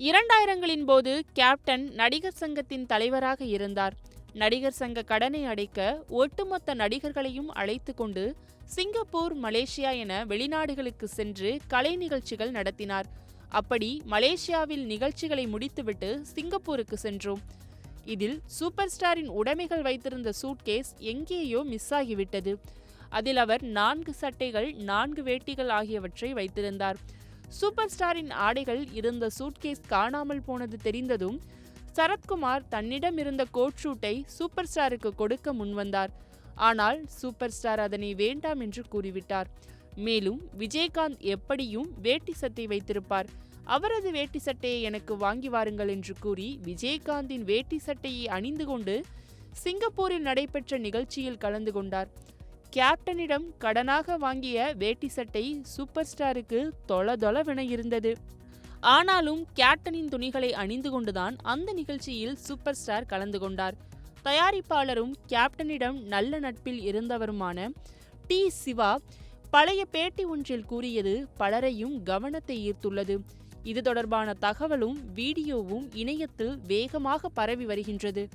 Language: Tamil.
2000களின் போது கேப்டன் நடிகர் சங்கத்தின் தலைவராக இருந்தார். நடிகர் சங்க கடனை அடைக்க ஒட்டுமொத்த நடிகர்களையும் அழைத்து கொண்டு சிங்கப்பூர், மலேசியா என வெளிநாடுகளுக்கு சென்று கலை நிகழ்ச்சிகள் நடத்தினார். அப்படி மலேசியாவில் நிகழ்ச்சிகளை முடித்துவிட்டு சிங்கப்பூருக்கு சென்றோம். இதில் சூப்பர் ஸ்டாரின் உடைமைகள் வைத்திருந்த சூட்கேஸ் எங்கேயோ மிஸ் ஆகிவிட்டது. அதில் அவர் 4 சட்டைகள், 4 வேட்டிகள் ஆகியவற்றை வைத்திருந்தார். சூப்பர் ஸ்டாரின் ஆடைகள் இருந்த சூட்கேஸ் காணாமல் போனது தெரிந்ததும் சரத்குமார் தன்னிடம் இருந்த கோட் ஷூட்டை சூப்பர் ஸ்டாருக்கு கொடுக்க முன்வந்தார். ஆனால் சூப்பர் ஸ்டார் அதனை வேண்டாம் என்று கூறிவிட்டார். மேலும் விஜயகாந்த் எப்படியும் வேட்டி சட்டை வைத்திருப்பார், அவரது வேட்டி சட்டையை எனக்கு வாங்கி வாருங்கள் என்று கூறி விஜயகாந்தின் வேட்டி சட்டையை அணிந்து கொண்டு சிங்கப்பூரில் நடைபெற்ற நிகழ்ச்சியில் கலந்து கொண்டார். கேப்டனிடம் கடனாக வாங்கிய வேட்டி சட்டை சூப்பர் ஸ்டாருக்கு தொளதொளவென இருந்தது. ஆனாலும் கேப்டனின் துணிகளை அணிந்து கொண்டுதான் அந்த நிகழ்ச்சியில் சூப்பர் ஸ்டார் கலந்து கொண்டார். தயாரிப்பாளரும் கேப்டனிடம் நல்ல நட்பில் இருந்தவருமான டி. சிவா பழைய பேட்டி ஒன்றில் கூறியது பலரையும் கவனத்தை ஈர்த்துள்ளது. இது தொடர்பான தகவலும் வீடியோவும் இணையத்தில் வேகமாக பரவி வருகின்றது.